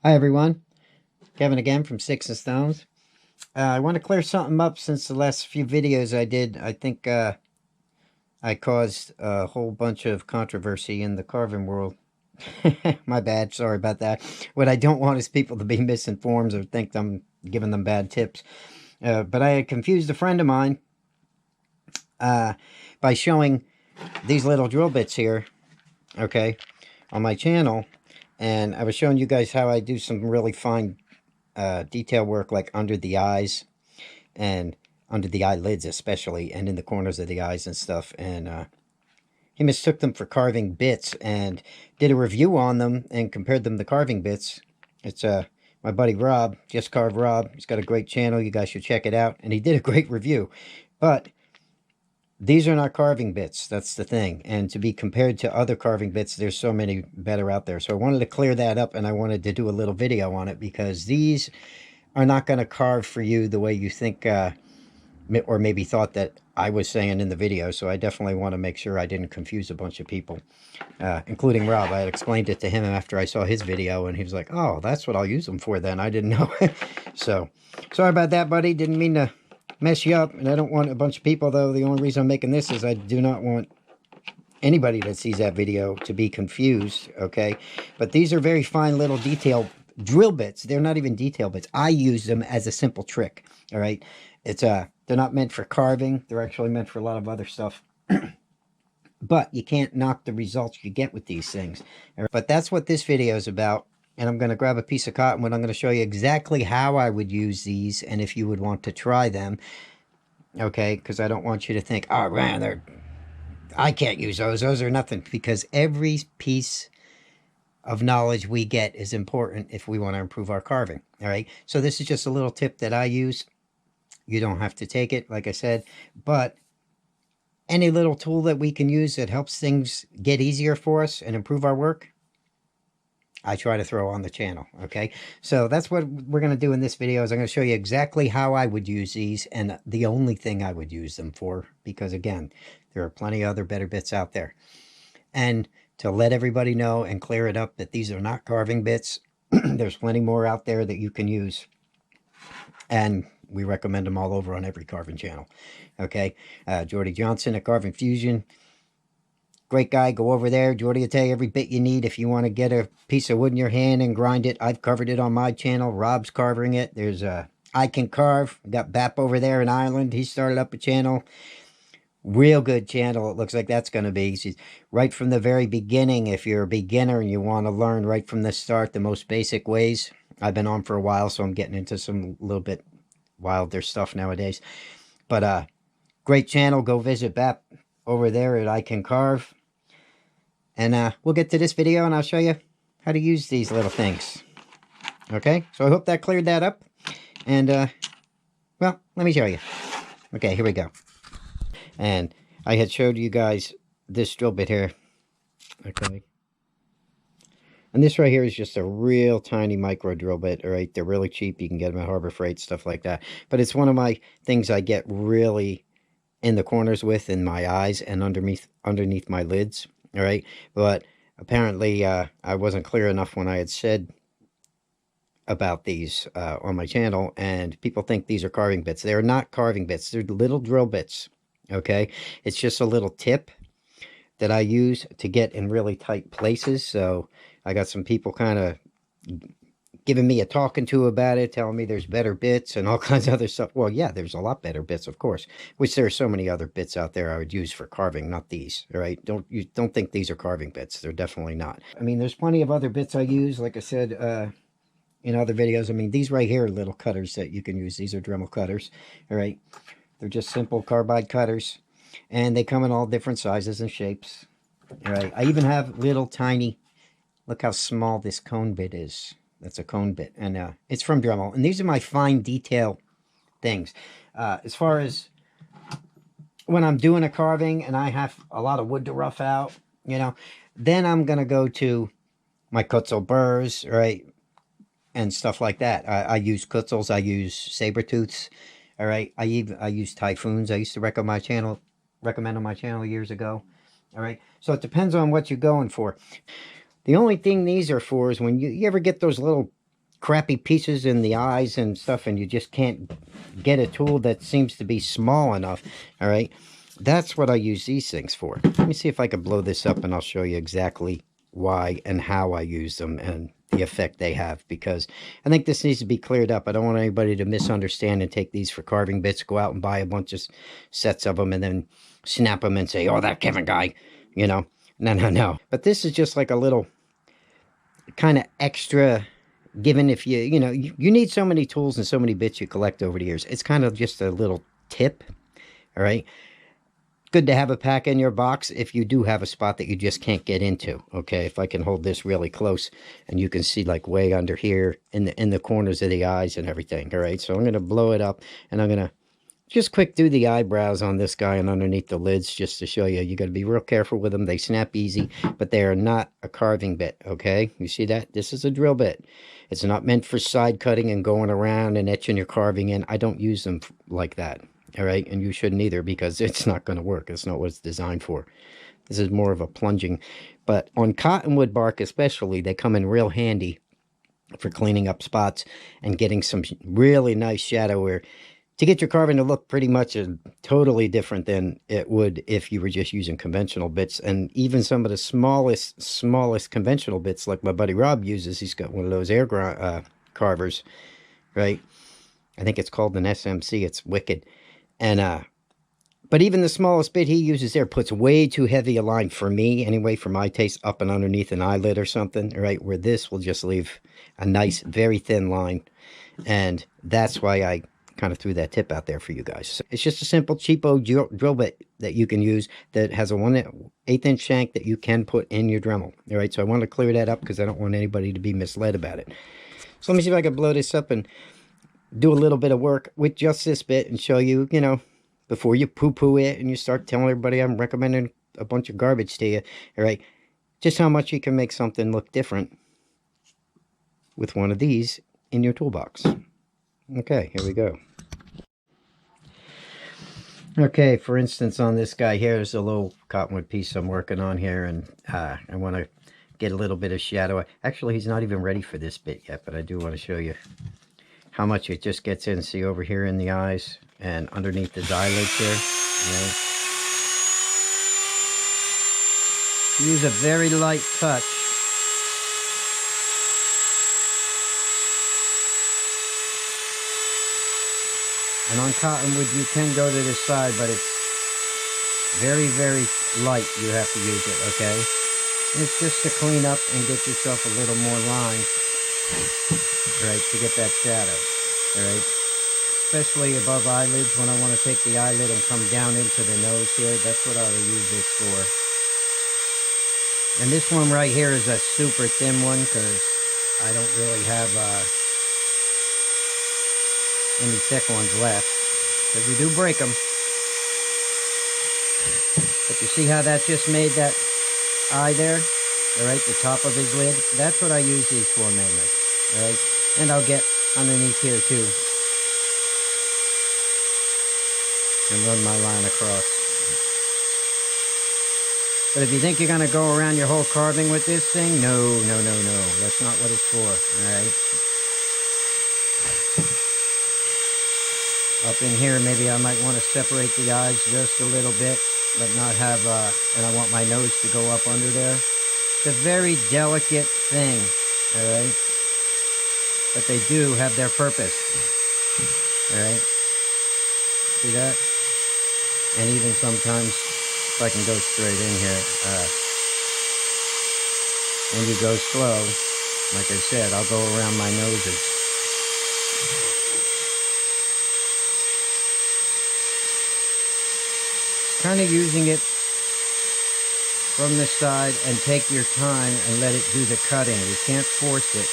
Hi everyone, Kevin again from Sticks and Stones. I want to clear something up since the last few videos I did. I think I caused a whole bunch of controversy in the carving world. My bad, sorry about that. What I don't want is people to be misinformed or think I'm giving them bad tips. But I had confused a friend of mine by showing these little drill bits here, okay, on my channel. And I was showing you guys how I do some really fine detail work, like under the eyes and under the eyelids especially, and in the corners of the eyes and stuff. And he mistook them for carving bits and did a review on them and compared them to carving bits. It's my buddy Rob, Just Carve Rob. He's got a great channel. You guys should check it out. And he did a great review. But these are not carving bits. That's the thing. And to be compared to other carving bits, there's so many better out there. So I wanted to clear that up, and I wanted to do a little video on it because these are not going to carve for you the way you think or maybe thought that I was saying in the video. So I definitely want to make sure I didn't confuse a bunch of people, including Rob. I had explained it to him after I saw his video, and he was like, oh, that's what I'll use them for then. I didn't know. So sorry about that, buddy. Didn't mean to mess you up. And I don't want a bunch of people, though. The only reason I'm making this is I do not want anybody that sees that video to be confused, okay? But these are very fine little detail drill bits. They're not even detail bits. I use them as a simple trick, all right? It's they're not meant for carving. They're actually meant for a lot of other stuff. But you can't knock the results you get with these things. But that's what this video is about. And I'm going to grab a piece of cottonwood. I'm going to show you exactly how I would use these and if you would want to try them. Okay, because I don't want you to think, oh man, I can't use those. Those are nothing. Because every piece of knowledge we get is important if we want to improve our carving. All right, so this is just a little tip that I use. You don't have to take it, like I said, but any little tool that we can use that helps things get easier for us and improve our work, I try to throw on the channel, okay? So that's what we're going to do in this video is I'm going to show you exactly how I would use these and the only thing I would use them for, because again, there are plenty of other better bits out there. And to let everybody know and clear it up that these are not carving bits, there's plenty more out there that you can use. And we recommend them all over on every carving channel, okay? Jordy Johnson at Carving Fusion. Great guy. Go over there. Jordy will tell you every bit you need if you want to get a piece of wood in your hand and grind it. I've covered it on my channel. Rob's carving it. There's I Can Carve. We got Bap over there in Ireland. He started up a channel. Real good channel. It looks like that's going to be. She's right from the very beginning. If you're a beginner and you want to learn right from the start the most basic ways. I've been on for a while, so I'm getting into some little bit wilder stuff nowadays. But great channel. Go visit Bap over there at I Can Carve. And we'll get to this video and I'll show you how to use these little things. Okay, so I hope that cleared that up. And, well, let me show you. Okay, here we go. And I had showed you guys this drill bit here. Okay. And this right here is just a real tiny micro drill bit, all right? They're really cheap. You can get them at Harbor Freight, stuff like that. But it's one of my things I get really in the corners with in my eyes and underneath my lids. All right, but apparently I wasn't clear enough when I had said about these on my channel, and people think these are carving bits. They're not carving bits. They're little drill bits, okay? It's just a little tip that I use to get in really tight places. So I got some people kind of giving me a talking to about it, telling me there's better bits and all kinds of other stuff. Well, yeah, there's a lot better bits, of course, which there are so many other bits out there I would use for carving, not these, all right? Don't think these are carving bits. They're definitely not. I mean, there's plenty of other bits I use, like I said, in other videos. I mean, these right here are little cutters that you can use. These are Dremel cutters, all right? They're just simple carbide cutters, and they come in all different sizes and shapes, all right? I even have little tiny, look how small this cone bit is. That's a cone bit, and it's from Dremel. And these are my fine detail things. As far as when I'm doing a carving and I have a lot of wood to rough out, you know, then I'm going to go to my Kutzel burrs, right, and stuff like that. I use Kutzels. I use saber tooths, all right. I use Typhoons. I used to recommend on my channel years ago, all right. So it depends on what you're going for. The only thing these are for is when you ever get those little crappy pieces in the eyes and stuff, and you just can't get a tool that seems to be small enough, all right, that's what I use these things for. Let me see if I can blow this up, and I'll show you exactly why and how I use them and the effect they have, because I think this needs to be cleared up. I don't want anybody to misunderstand and take these for carving bits, go out and buy a bunch of sets of them and then snap them and say, oh, that Kevin guy, you know. No, no, no. But this is just like a little kind of extra given. If you need so many tools and so many bits you collect over the years. It's kind of just a little tip, all right? Good to have a pack in your box if you do have a spot that you just can't get into, okay? If I can hold this really close and you can see like way under here in the corners of the eyes and everything, all right? So I'm going to blow it up, and I'm going to just quick do the eyebrows on this guy and underneath the lids just to show you. You got to be real careful with them. They snap easy, but they are not a carving bit, okay? You see that? This is a drill bit. It's not meant for side cutting and going around and etching your carving in. I don't use them like that, all right? And you shouldn't either, because it's not going to work. It's not what it's designed for. This is more of a plunging. But on cottonwood bark especially, they come in real handy for cleaning up spots and getting some really nice shadow where to get your carving to look pretty much totally different than it would if you were just using conventional bits. And even some of the smallest conventional bits, like my buddy Rob uses, he's got one of those air carvers, right? I think it's called an SMC. It's wicked. And but even the smallest bit he uses there puts way too heavy a line for me anyway, for my taste, up and underneath an eyelid or something, right? Where this will just leave a nice, very thin line. And that's why I kind of threw that tip out there for you guys. So it's just a simple cheapo drill bit that you can use that has a 1/8 inch shank that you can put in your Dremel. All right, so I want to clear that up because I don't want anybody to be misled about it. So let me see if I can blow this up and do a little bit of work with just this bit and show you, before you poo-poo it and you start telling everybody I'm recommending a bunch of garbage to you, all right, just how much you can make something look different with one of these in your toolbox. Okay, here we go. Okay, for instance, on this guy here, there's a little cottonwood piece I'm working on here, and I want to get a little bit of shadow. Actually, he's not even ready for this bit yet, but I do want to show you how much it just gets in. See over here in the eyes and underneath his eyelids here. Use a very light touch. And on cottonwood, you can go to the side, but it's very, very light. You have to use it, okay? And it's just to clean up and get yourself a little more line, right, to get that shadow, all right? Especially above eyelids, when I want to take the eyelid and come down into the nose here. That's what I will use this for. And this one right here is a super thin one because I don't really have any thick ones left, but you do break them. But you see how that just made that eye there, all right, the top of his lid? That's what I use these for mainly, all right? And I'll get underneath here too and run my line across. But if you think you're going to go around your whole carving with this thing, no, no, no, no, that's not what it's for, all right? Up in here, maybe I might want to separate the eyes just a little bit, but not have, and I want my nose to go up under there. It's a very delicate thing, all right? But they do have their purpose, all right? See that? And even sometimes, if I can go straight in here, and you go slow, like I said, I'll go around my noses. Kind of using it from the side and take your time and let it do the cutting. You can't force it.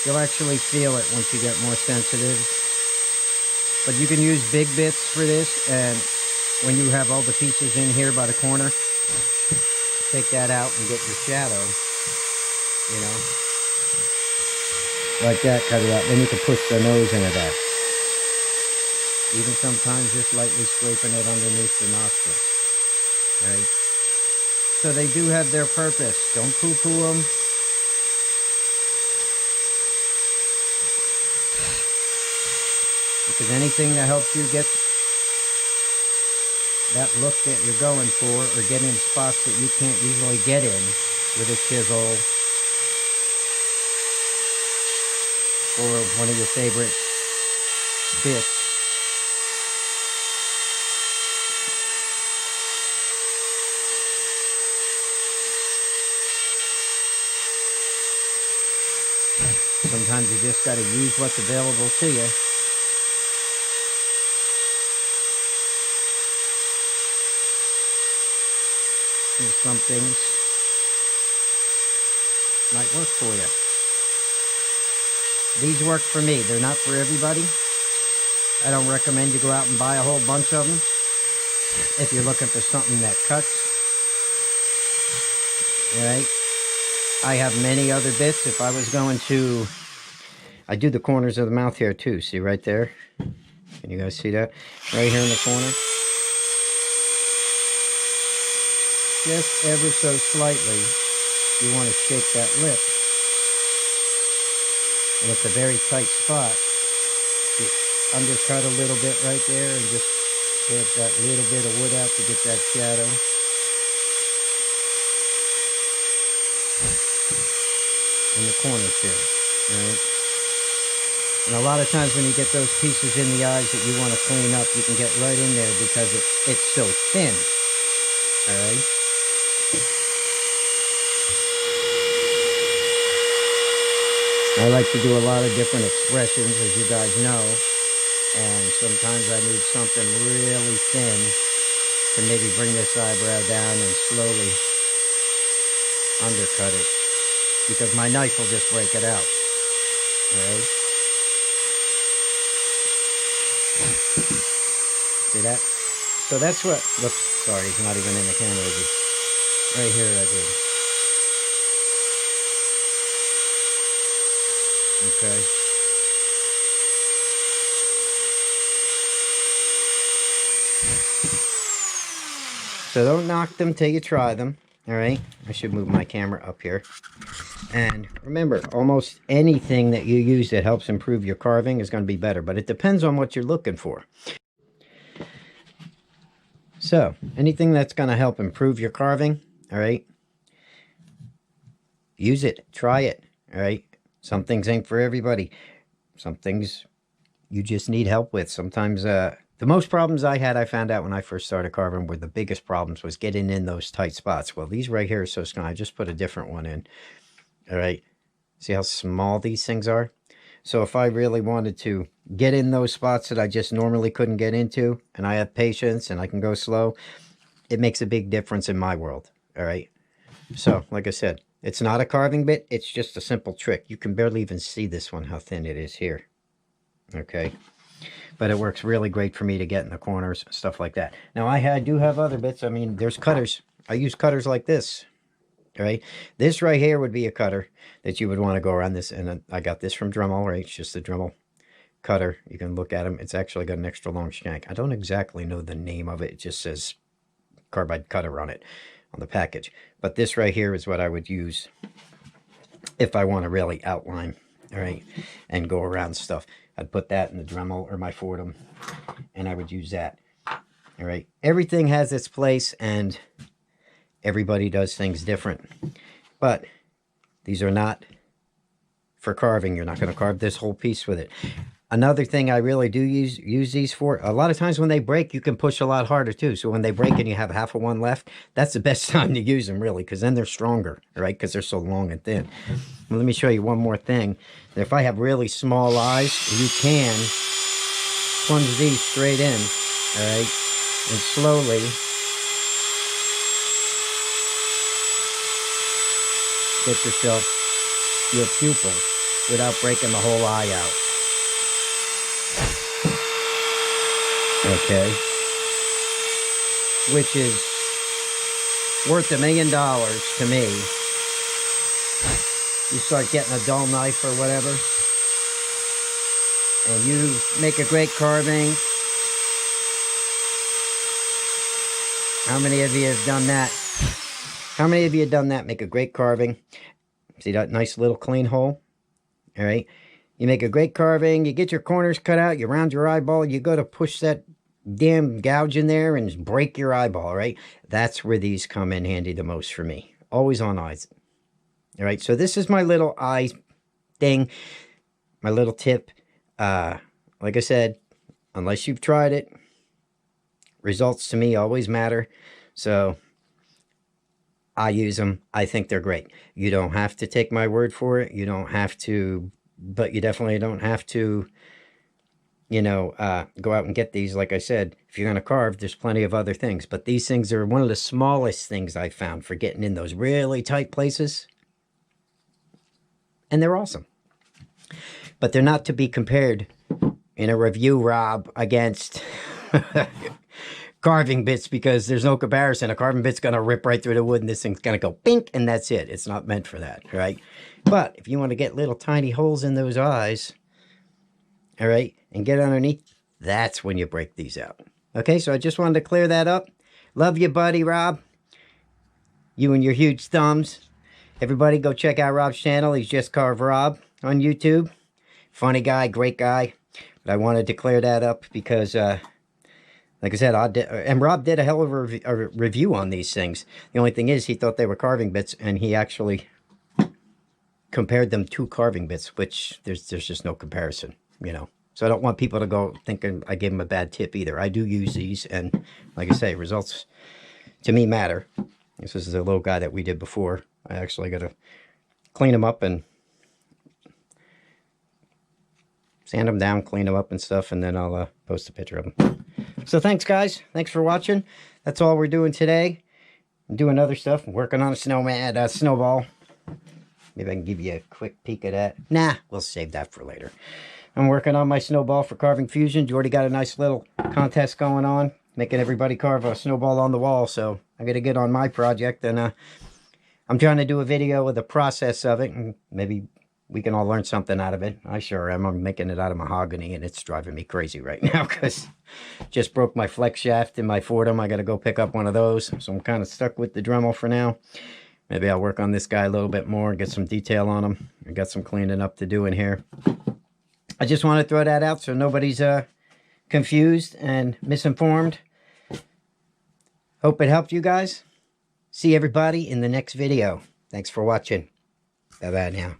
You'll actually feel it once you get more sensitive. But you can use big bits for this, and when you have all the pieces in here by the corner, take that out and get your shadow, like that, cut it out. Then you can push the nose into that. Even sometimes just lightly scraping it underneath the nostril. All right. So they do have their purpose. Don't poo-poo them. because anything that helps you get that look that you're going for, or get in spots that you can't usually get in with a chisel, or one of your favorite bits. Sometimes you just got to use what's available to you. And some things might work for you. These work for me. They're not for everybody. I don't recommend you go out and buy a whole bunch of them if you're looking for something that cuts. Alright. I have many other bits. If I was going to... I do the corners of the mouth here too. See right there? Can you guys see that? Right here in the corner. Just ever so slightly, you want to shake that lip. And it's a very tight spot. You undercut a little bit right there and just get that little bit of wood out to get that shadow. In the corners here, right? And a lot of times when you get those pieces in the eyes that you want to clean up, you can get right in there because it's so thin, all right? I like to do a lot of different expressions, as you guys know, and sometimes I need something really thin to maybe bring this eyebrow down and slowly undercut it, because my knife will just break it out, all right? See that? So that's what, whoops, sorry, it's not even in the camera, is it? Right here I did. Okay. So don't knock them till you try them, all right? I should move my camera up here. And remember, almost anything that you use that helps improve your carving is going to be better, but it depends on what you're looking for. So, anything that's going to help improve your carving, all right? Use it. Try it, all right? Some things ain't for everybody. Some things you just need help with. Sometimes, the most problems I had, I found out when I first started carving, were the biggest problems was getting in those tight spots. Well, these right here are so small. I just put a different one in, all right? See how small these things are? So if I really wanted to get in those spots that I just normally couldn't get into, and I have patience and I can go slow, it makes a big difference in my world, all right? So, like I said, it's not a carving bit. It's just a simple trick. You can barely even see this one, how thin it is here, okay? But it works really great for me to get in the corners, stuff like that. Now, I do have other bits. I mean, there's cutters. I use cutters like this. All right, this right here would be a cutter that you would want to go around this, and I got this from Dremel, right? It's just a Dremel cutter. You can look at them. It's actually got an extra long shank. I don't exactly know the name of it. It just says carbide cutter on it, on the package. But this right here is what I would use if I want to really outline, all right, and go around stuff. I'd put that in the Dremel or my Fordham, and I would use that, all right? Everything has its place, and everybody does things different, but these are not for carving. You're not going to carve this whole piece with it. Another thing I really do use these for, a lot of times when they break, you can push a lot harder too. So when they break and you have half of one left, that's the best time to use them, really, because then they're stronger, right? Because they're so long and thin. Well, let me show you one more thing. If I have really small eyes, you can plunge these straight in, all right, and slowly get yourself your pupil without breaking the whole eye out. Okay. Which is worth $1 million to me. You start getting a dull knife or whatever, and you make a great carving. How many of you have done that? How many of you have done that? Make a great carving. See that nice little clean hole? All right. You make a great carving, you get your corners cut out, you round your eyeball, you go to push that damn gouge in there and break your eyeball, right? That's where these come in handy the most for me. Always on eyes. All right, so this is my little eye thing, my little tip. Like I said, unless you've tried it, results to me always matter. So I use them. I think they're great. You don't have to take my word for it. You don't have to, but you definitely don't have to, you know, go out and get these. Like I said, if you're going to carve, there's plenty of other things. But these things are one of the smallest things I found for getting in those really tight places. And they're awesome. But they're not to be compared in a review, Rob, against carving bits, because there's no comparison. A carving bit's going to rip right through the wood, and this thing's going to go pink, and that's it. It's not meant for that, right? But if you want to get little tiny holes in those eyes, all right, and get underneath, that's when you break these out. Okay, so I just wanted to clear that up. Love you, buddy, Rob. You and your huge thumbs. Everybody go check out Rob's channel. He's Just Carve Rob on YouTube. Funny guy, great guy. But I wanted to clear that up because, like I said, and Rob did a hell of a review on these things. The only thing is he thought they were carving bits, and he actually compared them to carving bits, which there's just no comparison, you know. So I don't want people to go thinking I gave them a bad tip either. I do use these, and like I say, results to me matter. This is a little guy that we did before. I actually got to clean them up and sand them down, clean them up and stuff, and then I'll post a picture of them. So thanks, guys. Thanks for watching. That's all we're doing today. I'm doing other stuff. I'm working on a snowball. Maybe I can give you a quick peek at that. Nah, we'll save that for later. I'm working on my snowball for Carving Fusion. Jordy got a nice little contest going on, making everybody carve a snowball on the wall. So I got to get on my project, and I'm trying to do a video with the process of it, and maybe we can all learn something out of it. I sure am. I'm making it out of mahogany, and it's driving me crazy right now because just broke my flex shaft in my Fordham. I got to go pick up one of those, so I'm kind of stuck with the Dremel for now. Maybe I'll work on this guy a little bit more and get some detail on him. I got some cleaning up to do in here. I just want to throw that out so nobody's confused and misinformed. Hope it helped you guys. See everybody in the next video. Thanks for watching. Bye-bye now.